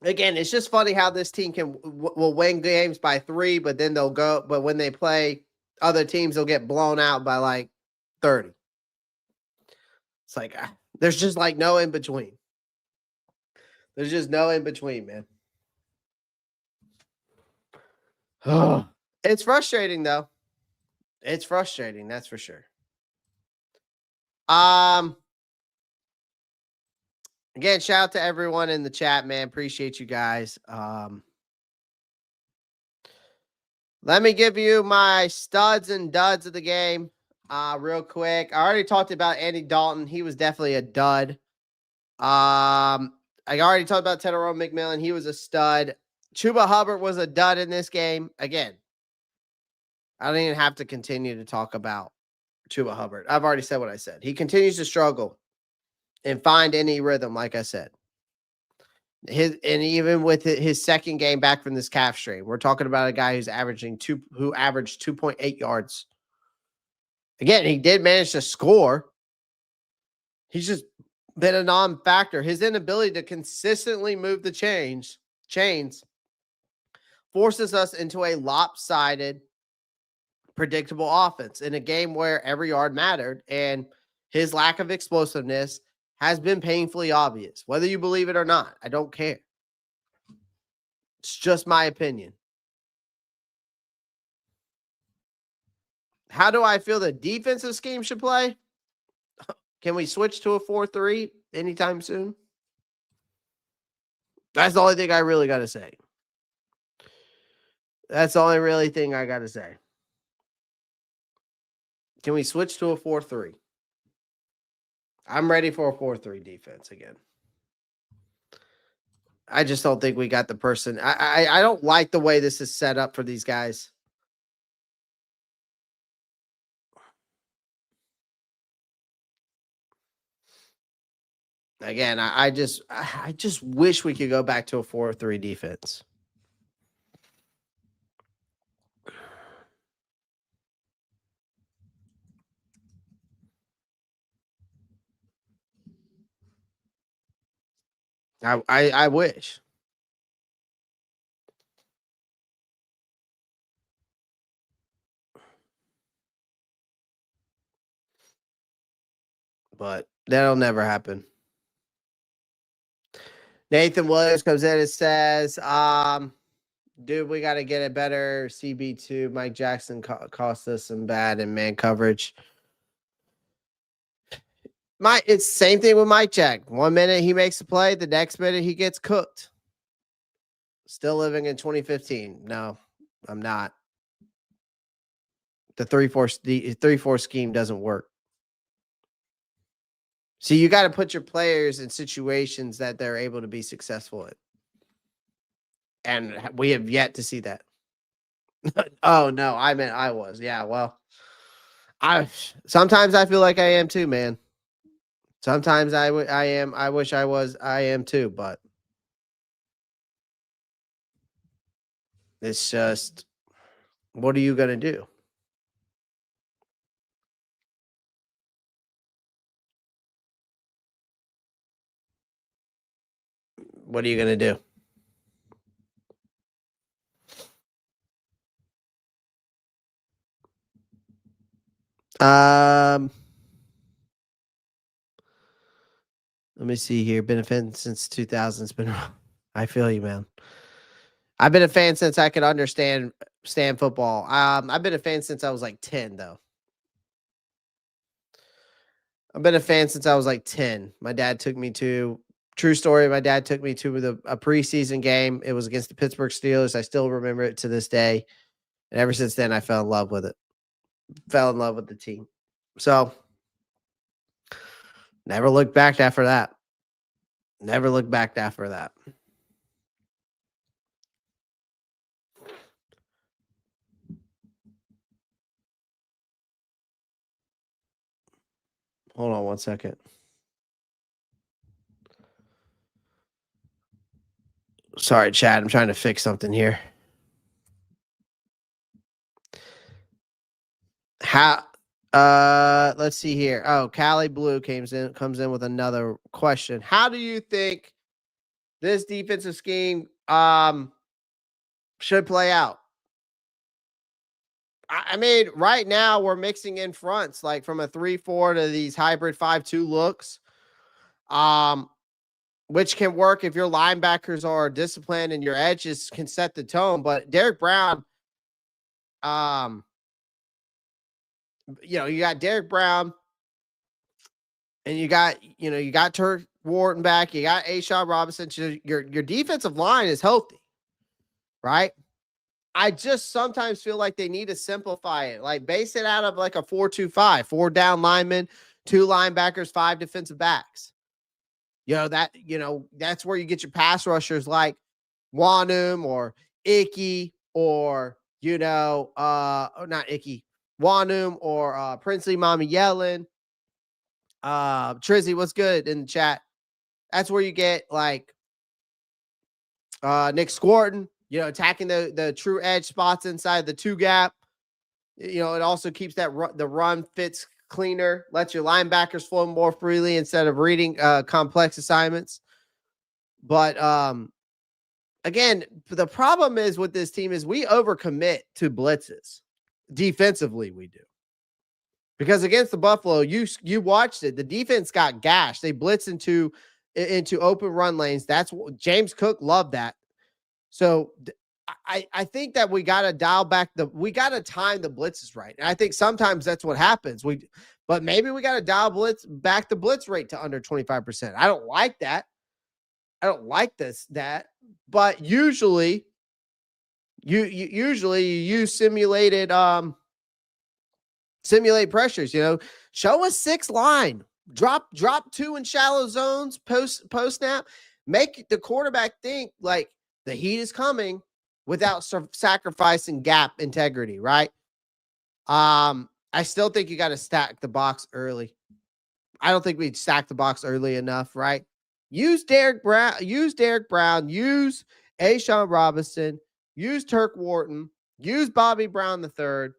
Again, it's just funny how this team will win games by 3, but then they'll go. But when they play other teams, they'll get blown out by like 30. It's like there's just like no in between. There's just no in between, man. Oh, it's frustrating though. It's frustrating, that's for sure. Again, shout out to everyone in the chat, man. Appreciate you guys. Let me give you my studs and duds of the game real quick. I already talked about Andy Dalton. He was definitely a dud. I already talked about Tyrone McMillan. He was a stud. Chuba Hubbard was a dud in this game. Again, I don't even have to continue to talk about Chuba Hubbard. I've already said what I said. He continues to struggle and find any rhythm, like I said. Even with his second game back from this calf strain, we're talking about a guy who averaged 2.8 yards. Again, he did manage to score. He's just been a non-factor. His inability to consistently move the chains forces us into a lopsided, predictable offense in a game where every yard mattered, and his lack of explosiveness has been painfully obvious. Whether you believe it or not, I don't care. It's just my opinion. How do I feel the defensive scheme should play? Can we switch to a 4-3 anytime soon? That's the only thing I really got to say. That's the only really thing I got to say. Can we switch to a 4-3? I'm ready for a 4-3 defense again. I just don't think we got the person. I don't like the way this is set up for these guys. Again, I just wish we could go back to a 4-3 defense. I wish. But that'll never happen. Nathan Williams comes in and says, dude, we got to get a better CB2. Mike Jackson cost us some bad in man coverage. It's the same thing with Mike Jack. 1 minute he makes a play, the next minute he gets cooked. Still living in 2015. No, I'm not. The 3-4 scheme doesn't work. So you got to put your players in situations that they're able to be successful in. And we have yet to see that. Oh, no, I meant I was. Yeah, well, sometimes I feel like I am too, man. Sometimes I am. I wish I was. I am too, but it's just, what are you gonna do? What are you gonna do? Um, let me see here. Been a fan since 2000. It's been. I feel you, man. I've been a fan since I could stand football. I've been a fan since I was like 10, though. I've been a fan since I was like 10. My dad took me to, true story, my dad took me to a preseason game. It was against the Pittsburgh Steelers. I still remember it to this day. And ever since then, I fell in love with it. Fell in love with the team. So never looked back after that. Never looked back after that. Hold on one second. Sorry, Chad. I'm trying to fix something here. How let's see here. Oh, Cali Blue comes in with another question. How do you think this defensive scheme should play out? I mean, right now we're mixing in fronts like from a 3-4 to these hybrid 5-2 looks. Which can work if your linebackers are disciplined and your edges can set the tone. But Derek Brown, you got Derek Brown and you got Turk Wharton back, you got Ashawn Robinson. So your defensive line is healthy, right? I just sometimes feel like they need to simplify it, like base it out of like a 4-2-5, 4 down linemen, 2 linebackers, 5 defensive backs. That's where you get your pass rushers like Wanum or Icky or, not Icky, Wanum or Princely Mama Yellen. Trizzy, what's good in the chat? That's where you get like Nick Squarton, attacking the true edge spots inside the 2 gap. It also keeps the run fits cleaner, lets your linebackers flow more freely instead of reading complex assignments. But again, the problem is with this team is we overcommit to blitzes. Defensively, we do. Because against the Buffalo, you watched it. The defense got gashed. They blitzed into open run lanes. That's what James Cook loved that. So I think that we got to dial back we got to time the blitzes right. And I think sometimes that's what happens. But maybe we got to dial back the blitz rate to under 25%. I don't like that. I don't like that. But usually you use simulate pressures, show a 6 line, drop 2 in shallow zones, post snap, make the quarterback think like the heat is coming without sacrificing gap integrity, right? I still think you got to stack the box early. I don't think we'd stack the box early enough, right? Use Derek Brown, use Ashawn Robinson, use Turk Wharton, use Bobby Brown III,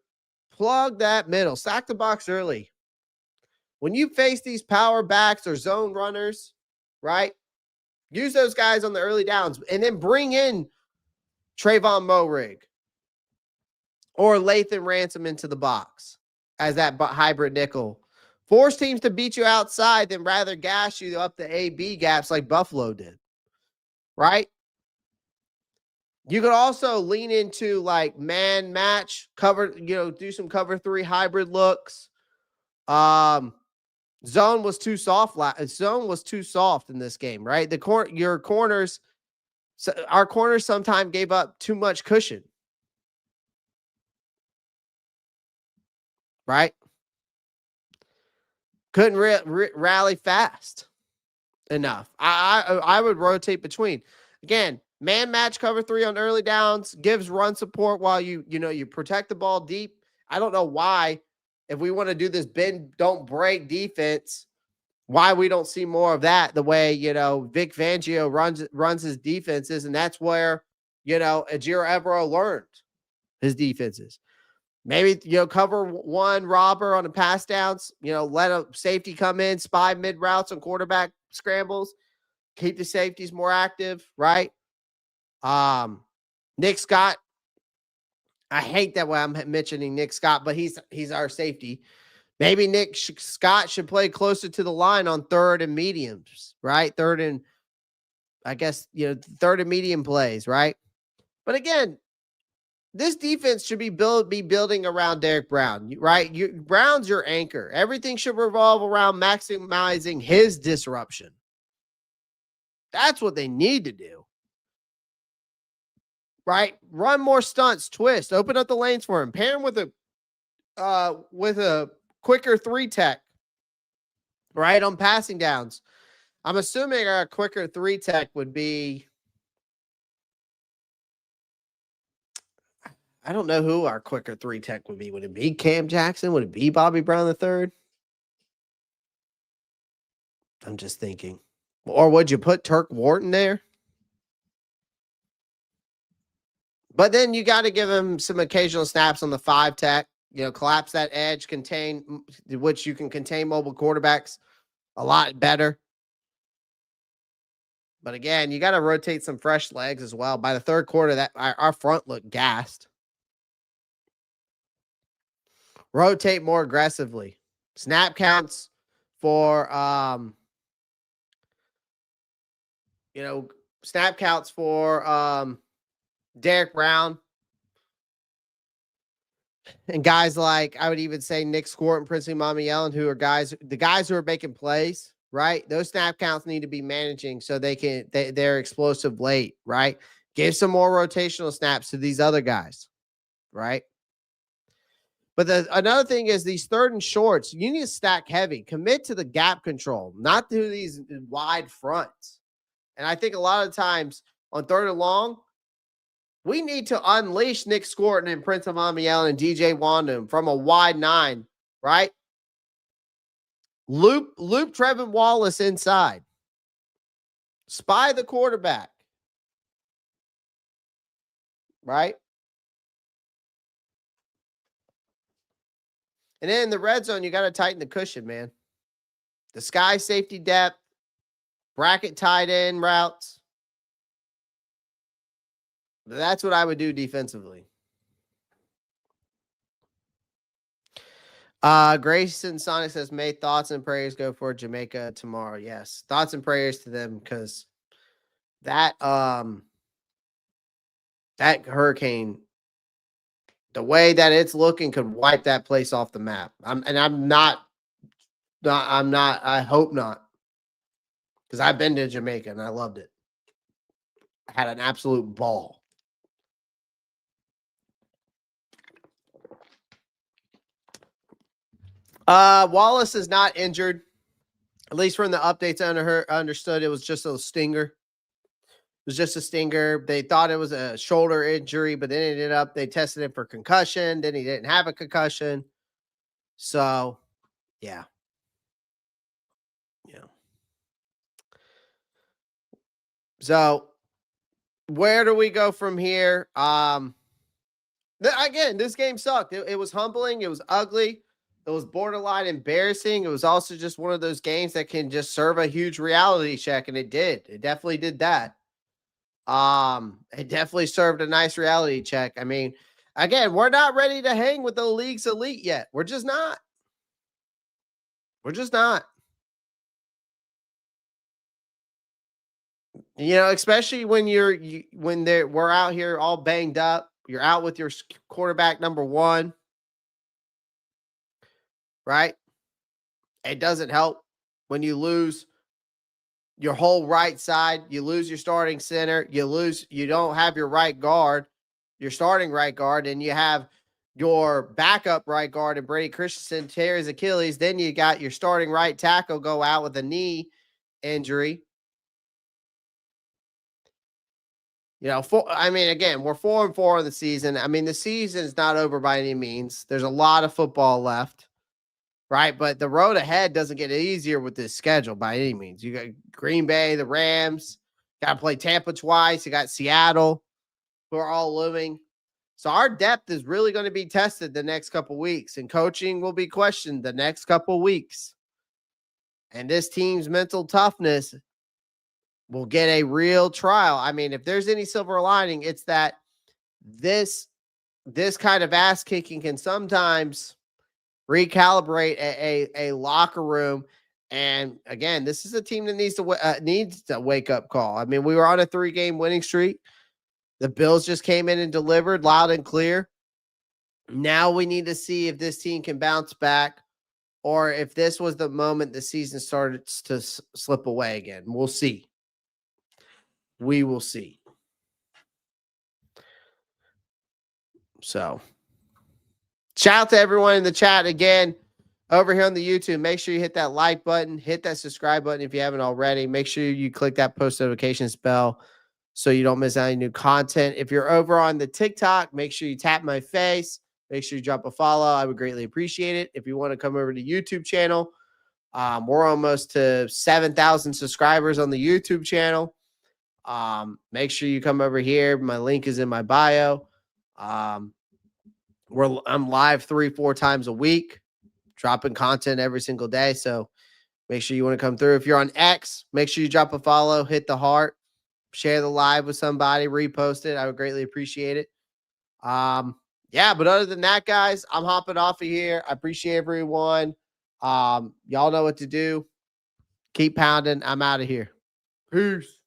plug that middle, stack the box early. When you face these power backs or zone runners, right? Use those guys on the early downs and then bring in Tre'von Moehrig or Lathan Ransom into the box as that hybrid nickel. Force teams to beat you outside, then rather gash you up the A-B gaps like Buffalo did, right? You could also lean into like man match, cover, do some cover 3 hybrid looks. Zone was too soft. Zone was too soft in this game, right? Our corners sometimes gave up too much cushion, right? Couldn't rally fast enough. I would rotate between. Again, man match cover 3 on early downs, gives run support while you protect the ball deep. I don't know why, if we want to do this bend don't break defense, why we don't see more of that the way, Vic Fangio runs his defenses, and that's where, Ejiro Evero learned his defenses. Maybe, cover one robber on the pass downs, let a safety come in, spy mid routes on quarterback scrambles, keep the safeties more active, right? Nick Scott, I hate that way I'm mentioning Nick Scott, but he's our safety. Maybe Nick Scott should play closer to the line on third and mediums, right? Third and medium plays, right? But again, this defense should be building around Derek Brown, right? Brown's your anchor. Everything should revolve around maximizing his disruption. That's what they need to do. Right? Run more stunts, twist, open up the lanes for him. Pair him with a quicker 3-tech, right, on passing downs. I'm assuming our quicker 3-tech would be, I don't know who our quicker 3-tech would be. Would it be Cam Jackson? Would it be Bobby Brown III? I'm just thinking. Or would you put Turk Wharton there? But then you got to give him some occasional snaps on the 5-tech, collapse that edge, which you can contain mobile quarterbacks a lot better. But again, you got to rotate some fresh legs as well. By the third quarter, that our front looked gassed. Rotate more aggressively. Snap counts for Derek Brown and guys like, I would even say Nick Squirt and Princely Mamiello, who are the guys who are making plays, right? Those snap counts need to be managing so they're explosive late, right? Give some more rotational snaps to these other guys, right? But another thing is these third and shorts, you need to stack heavy. Commit to the gap control, not to these wide fronts. And I think a lot of times on third and long, we need to unleash Nick Scorton and Prince Amamiel and DJ Wandum from a wide 9, right? Loop Tre'von Wallace inside. Spy the quarterback, right? And then in the red zone, you got to tighten the cushion, man. The sky safety depth, bracket tight end routes. That's what I would do defensively. Grayson Sonic says, may thoughts and prayers go for Jamaica tomorrow. Yes. Thoughts and prayers to them, because that hurricane, the way that it's looking, could wipe that place off the map. I hope not. Because I've been to Jamaica and I loved it. I had an absolute ball. Wallace is not injured. At least from the updates I understood, it was just a stinger. It was just a stinger. They thought it was a shoulder injury, but then they tested him for concussion. Then he didn't have a concussion. So, yeah. Yeah. So, where do we go from here? Again, this game sucked. It was humbling. It was ugly. It was borderline embarrassing. It was also just one of those games that can just serve a huge reality check, and it did. It definitely did that. It definitely served a nice reality check. I mean, again, we're not ready to hang with the league's elite yet. We're just not. We're just not. Especially when we're out here all banged up. You're out with your quarterback number 1. Right? It doesn't help when you lose your whole right side. You lose your starting center. You don't have your right guard, your starting right guard, and you have your backup right guard and Brady Christensen tears Achilles. Then you got your starting right tackle go out with a knee injury. Again, we're 4-4 in the season. I mean, the season's not over by any means. There's a lot of football left. right? But the road ahead doesn't get easier with this schedule by any means. You got Green Bay, the Rams, got to play Tampa twice. You got Seattle, who are all looming. So our depth is really going to be tested the next couple weeks, and coaching will be questioned the next couple weeks. And this team's mental toughness will get a real trial. I mean, if there's any silver lining, it's that this kind of ass kicking can sometimes recalibrate a locker room. And again, this is a team that needs to wake up call. I mean, we were on a 3-game winning streak. The Bills just came in and delivered loud and clear. Now we need to see if this team can bounce back, or if this was the moment the season started to slip away again. We'll see. We will see. So, shout out to everyone in the chat again over here on the YouTube. Make sure you hit that like button, hit that subscribe button if you haven't already. Make sure you click that post notifications bell so you don't miss any new content. If you're over on the TikTok, make sure you tap my face. Make sure you drop a follow. I would greatly appreciate it. If you want to come over to the YouTube channel, we're almost to 7,000 subscribers on the YouTube channel. Make sure you come over here. My link is in my bio. I'm live 3-4 times a week, dropping content every single day. So make sure you want to come through. If you're on X, make sure you drop a follow, hit the heart, share the live with somebody, repost it. I would greatly appreciate it. Yeah, but other than that, guys, I'm hopping off of here. I appreciate everyone. Y'all know what to do. Keep pounding. I'm out of here. Peace.